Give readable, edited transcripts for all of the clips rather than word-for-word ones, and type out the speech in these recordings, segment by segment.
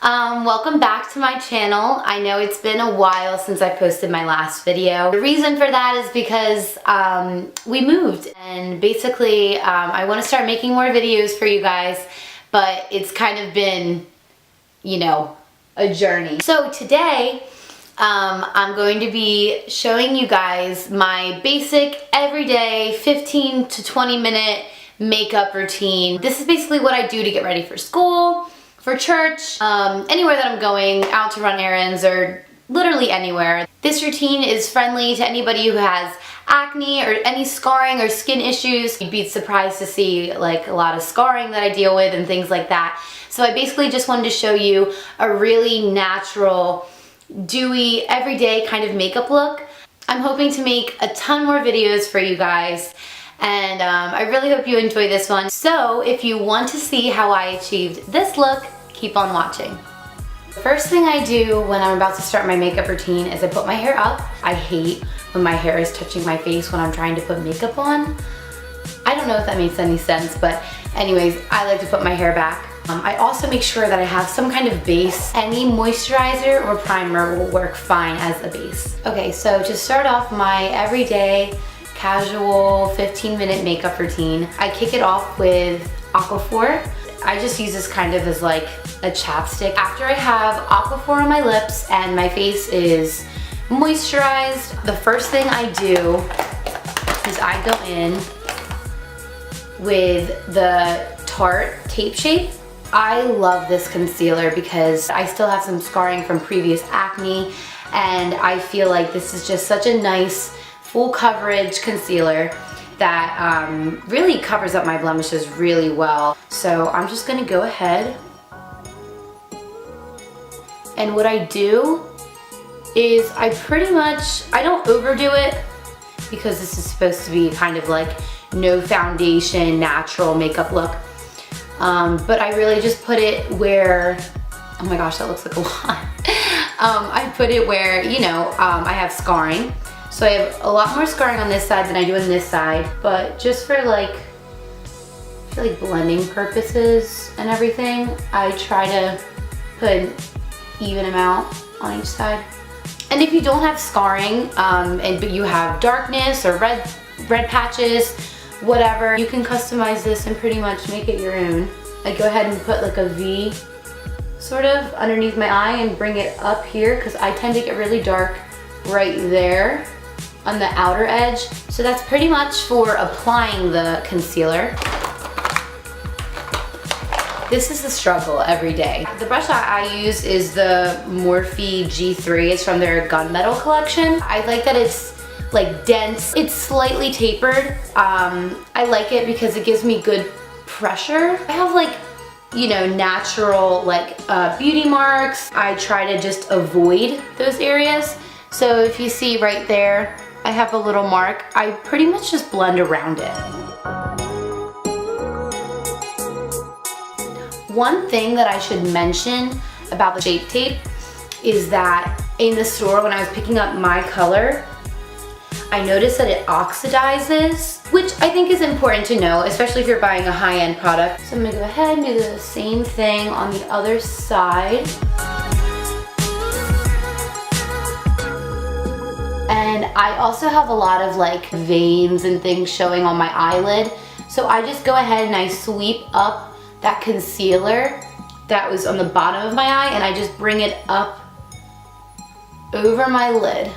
Welcome back to my channel. I know it's been a while since I posted my last video. The reason for that is because we moved, and basically I want to start making more videos for you guys, but it's kind of been, you know, a journey. So today I'm going to be showing you guys my basic everyday 15 to 20 minute makeup routine. This is basically what I do to get ready for school, for church, anywhere that I'm going, out to run errands, or literally anywhere. This routine is friendly to anybody who has acne or any scarring or skin issues. You'd be surprised to see like a lot of scarring that I deal with and things like that. So I basically just wanted to show you a really natural, dewy, everyday kind of makeup look. I'm hoping to make a ton more videos for you guys, and I really hope you enjoy this one. So if you want to see how I achieved this look, keep on watching. The first thing I do when I'm about to start my makeup routine is I put my hair up. I hate when my hair is touching my face when I'm trying to put makeup on. I don't know if that makes any sense, but anyways, I like to put my hair back. I also make sure that I have some kind of base. Any moisturizer or primer will work fine as a base. Okay, so to start off my everyday casual 15-minute makeup routine, I kick it off with Aquaphor. I just use this kind of as like a chapstick. After I have Aquaphor on my lips and my face is moisturized, the first thing I do is I go in with the Tarte Tape Shape. I love this concealer because I still have some scarring from previous acne, and I feel like this is just such a nice full coverage concealer that really covers up my blemishes really well. So I'm just gonna go ahead, and what I do is I don't overdo it because this is supposed to be kind of like no foundation, natural makeup look. But I really just put it where, oh my gosh, that looks like a lot. I put it where, you know, I have scarring. So I have a lot more scarring on this side than I do on this side, but just for like blending purposes and everything, I try to put an even amount on each side. And if you don't have scarring, but you have darkness or red patches, whatever, you can customize this and pretty much make it your own. I go ahead and put like a V sort of underneath my eye and bring it up here because I tend to get really dark right there on the outer edge. So that's pretty much for applying the concealer. This is the struggle every day. The brush that I use is the Morphe G3. It's from their Gunmetal collection. I like that it's like dense. It's slightly tapered. I like it because it gives me good pressure. I have like, you know, natural like beauty marks. I try to just avoid those areas. So if you see right there, I have a little mark. I pretty much just blend around it. One thing that I should mention about the Shape Tape is that in the store when I was picking up my color, I noticed that it oxidizes, which I think is important to know, especially if you're buying a high-end product. So I'm gonna go ahead and do the same thing on the other side. And I also have a lot of like veins and things showing on my eyelid. So I just go ahead and I sweep up that concealer that was on the bottom of my eye, and I just bring it up over my lid.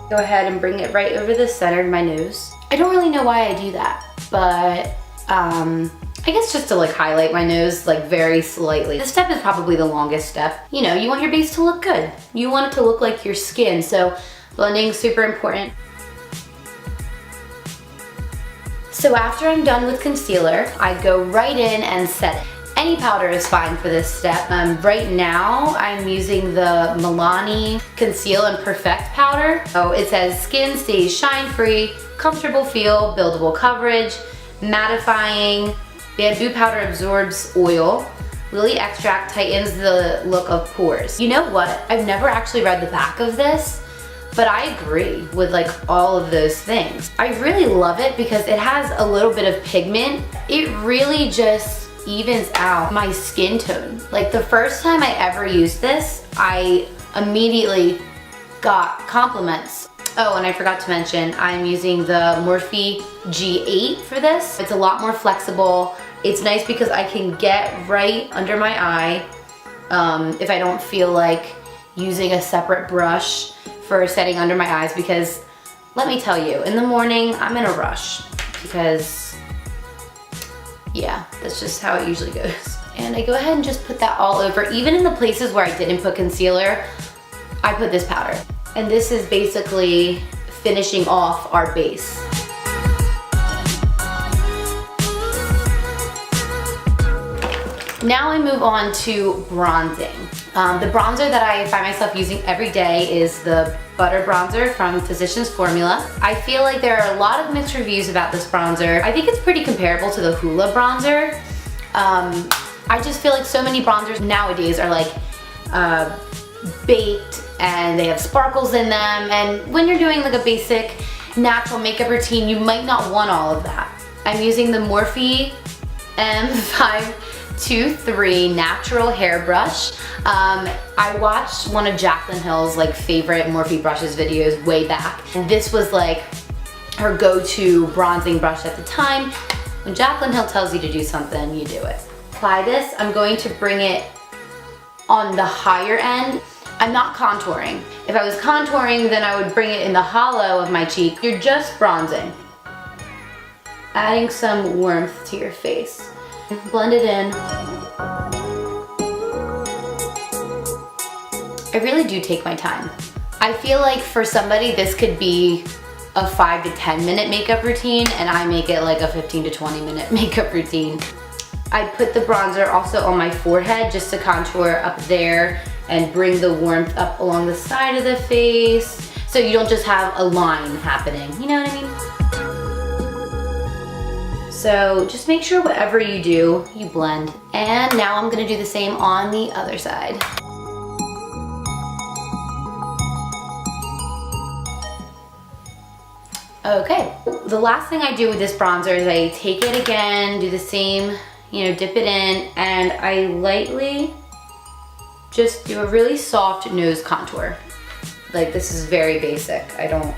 Go ahead and bring it right over the center of my nose. I don't really know why I do that, but I guess just to like highlight my nose like very slightly. This step is probably the longest step. You know, you want your base to look good. You want it to look like your skin, so blending is super important. So after I'm done with concealer, I go right in and set it. Any powder is fine for this step. Right now, I'm using the Milani Conceal and Perfect powder. So it says skin stays shine-free, comfortable feel, buildable coverage, mattifying, bamboo powder absorbs oil, lily extract tightens the look of pores. You know what? I've never actually read the back of this, but I agree with like all of those things. I really love it because it has a little bit of pigment. It really just evens out my skin tone. Like the first time I ever used this, I immediately got compliments. Oh, and I forgot to mention, I'm using the Morphe G8 for this. It's a lot more flexible. It's nice because I can get right under my eye if I don't feel like using a separate brush for setting under my eyes, because let me tell you, in the morning, I'm in a rush because, yeah, that's just how it usually goes. And I go ahead and just put that all over. Even in the places where I didn't put concealer, I put this powder. And this is basically finishing off our base. Now I move on to bronzing. The bronzer that I find myself using every day is the Butter Bronzer from Physicians Formula. I feel like there are a lot of mixed reviews about this bronzer. I think it's pretty comparable to the Hoola bronzer. I just feel like so many bronzers nowadays are like baked and they have sparkles in them, and when you're doing like a basic natural makeup routine, you might not want all of that. I'm using the Morphe M523 natural hairbrush. I watched one of Jaclyn Hill's like favorite Morphe brushes videos way back, and this was like her go-to bronzing brush at the time. When Jaclyn Hill tells you to do something, you do it. Apply this. I'm going to bring it on the higher end. I'm not contouring. If I was contouring, then I would bring it in the hollow of my cheek. You're just bronzing. Adding some warmth to your face. Blend it in. I really do take my time. I feel like for somebody, this could be a 5 to 10 minute makeup routine, and I make it like a 15 to 20 minute makeup routine. I put the bronzer also on my forehead just to contour up there and bring the warmth up along the side of the face, so you don't just have a line happening, you know what I mean? So just make sure whatever you do, you blend. And now I'm gonna do the same on the other side. Okay, the last thing I do with this bronzer is I take it again, do the same, you know, dip it in, and I lightly just do a really soft nose contour. Like, this is very basic. I don't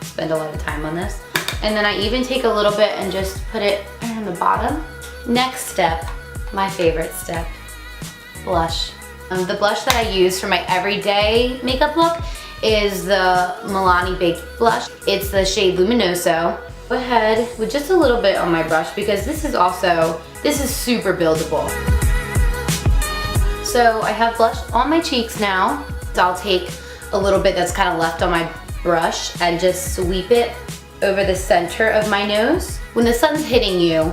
spend a lot of time on this. And then I even take a little bit and just put it on the bottom. Next step, my favorite step, blush. The blush that I use for my everyday makeup look is the Milani Baked Blush. It's the shade Luminoso. Go ahead with just a little bit on my brush, because this is super buildable. So I have blush on my cheeks now. So I'll take a little bit that's kind of left on my brush and just sweep it over the center of my nose. When the sun's hitting you,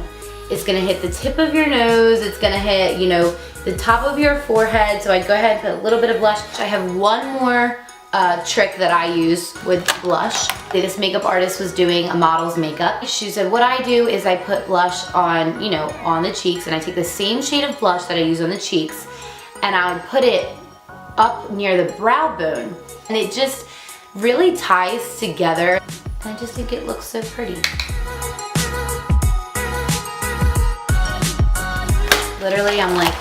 it's gonna hit the tip of your nose, it's gonna hit, you know, the top of your forehead. So I go ahead and put a little bit of blush. I have one more trick that I use with blush. This makeup artist was doing a model's makeup. She said what I do is I put blush on, you know, on the cheeks, and I take the same shade of blush that I use on the cheeks, and I would put it up near the brow bone, and it just really ties together, and I just think it looks so pretty. Literally, I'm like,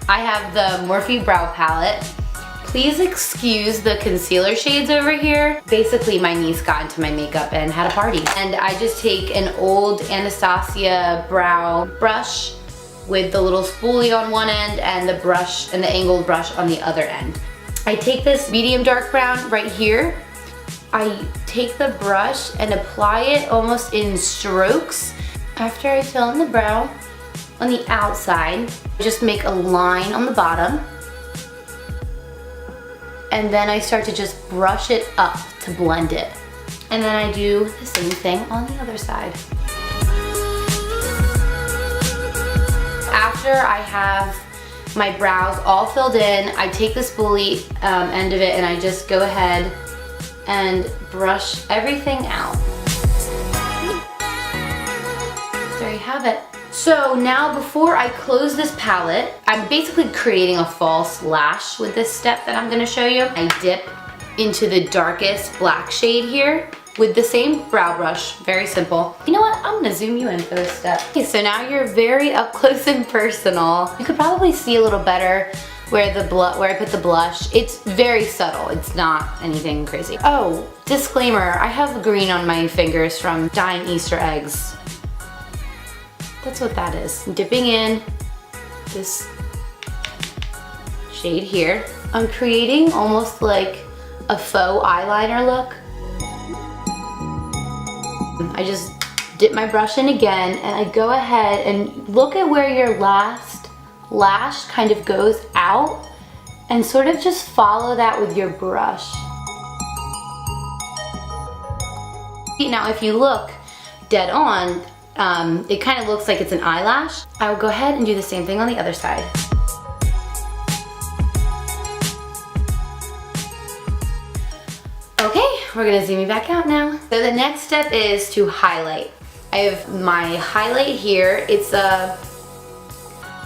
I have the Morphe Brow Palette. Please excuse the concealer shades over here. Basically, my niece got into my makeup and had a party. And I just take an old Anastasia brow brush with the little spoolie on one end and the brush and the angled brush on the other end. I take this medium dark brown right here. I take the brush and apply it almost in strokes. After I fill in the brow on the outside, just make a line on the bottom. And then I start to just brush it up to blend it. And then I do the same thing on the other side. After I have my brows all filled in, I take the spoolie end of it and I just go ahead and brush everything out. There you have it. So now before I close this palette, I'm basically creating a false lash with this step that I'm gonna show you. I dip into the darkest black shade here with the same brow brush, very simple. You know what, I'm gonna zoom you in for this step. Okay, so now you're very up close and personal. You could probably see a little better where I put the blush. It's very subtle, it's not anything crazy. Oh, disclaimer, I have green on my fingers from dyeing Easter eggs. That's what that is. I'm dipping in this shade here. I'm creating almost like a faux eyeliner look. I just dip my brush in again and I go ahead and look at where your last lash kind of goes out and sort of just follow that with your brush. Now if you look dead on, it kind of looks like it's an eyelash. I will go ahead and do the same thing on the other side. Okay, we're gonna zoom you back out now. So the next step is to highlight. I have my highlight here. It's a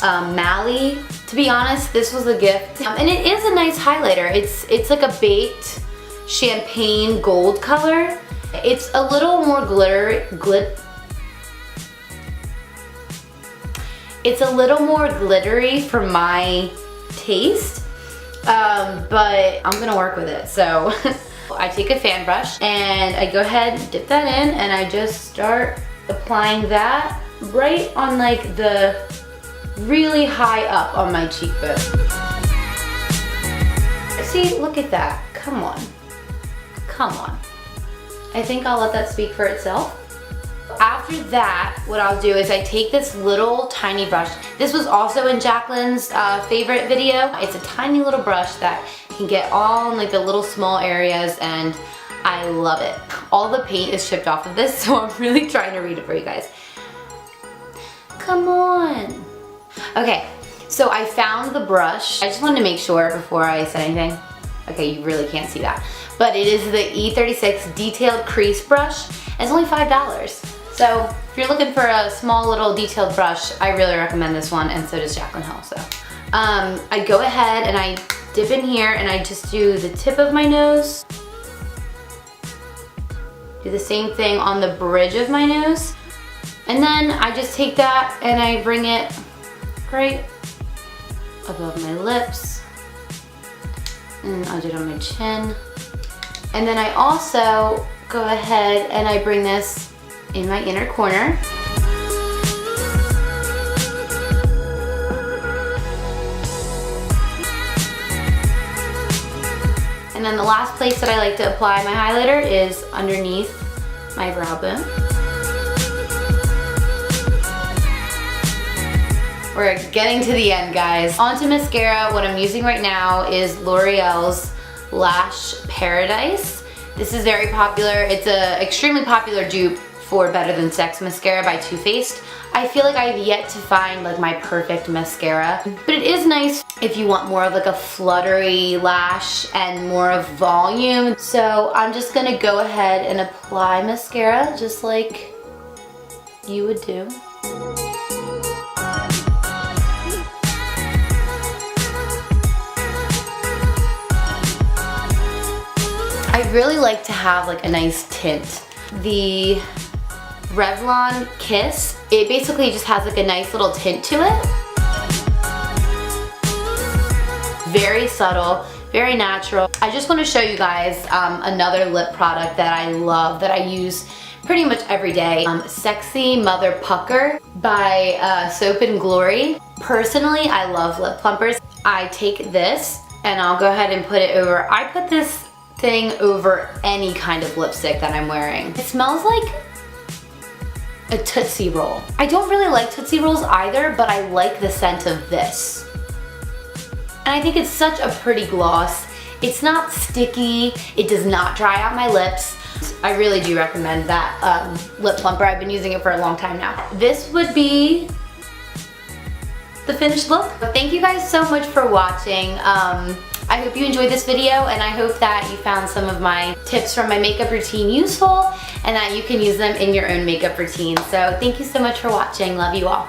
Mally. To be honest, this was a gift. And it is a nice highlighter. It's like a baked champagne gold color. It's a little more it's a little more glittery for my taste, but I'm gonna work with it. So I take a fan brush and I go ahead and dip that in and I just start applying that right on like the really high up on my cheekbone. See, look at that. Come on. Come on. I think I'll let that speak for itself. After that, what I'll do is I take this little tiny brush. This was also in Jacqueline's favorite video. It's a tiny little brush that can get all in like the little small areas and I love it. All the paint is chipped off of this, so I'm really trying to read it for you guys. Come on. Okay, so I found the brush. I just wanted to make sure before I said anything. Okay, you really can't see that. But it is the E36 Detailed Crease Brush. It's only $5. So if you're looking for a small little detailed brush, I really recommend this one, and so does Jaclyn Hill. So I go ahead and I dip in here and I just do the tip of my nose. Do the same thing on the bridge of my nose. And then I just take that and I bring it right above my lips. And I'll do it on my chin. And then I also go ahead and I bring this in my inner corner. And then the last place that I like to apply my highlighter is underneath my brow bone. We're getting to the end, guys. Onto mascara. What I'm using right now is L'Oreal's Lash Paradise. This is very popular. It's an extremely popular dupe for Better Than Sex mascara by Too Faced. I feel like I've yet to find like my perfect mascara, but it is nice if you want more of like a fluttery lash and more of volume. So I'm just gonna go ahead and apply mascara just like you would do. I really like to have like a nice tint. The Revlon Kiss, it basically just has like a nice little tint to it. Very subtle, very natural. I just want to show you guys another lip product that I love, that I use pretty much every day. Sexy Mother Pucker by Soap and Glory. Personally, I love lip plumpers. I take this and I'll go ahead and put it over. I put this thing over any kind of lipstick that I'm wearing. It smells like a Tootsie Roll. I don't really like Tootsie Rolls either, but I like the scent of this. And I think it's such a pretty gloss. It's not sticky, it does not dry out my lips. I really do recommend that lip plumper. I've been using it for a long time now. This would be the finished look. But thank you guys so much for watching. I hope you enjoyed this video, and I hope that you found some of my tips from my makeup routine useful and that you can use them in your own makeup routine. So thank you so much for watching. Love you all.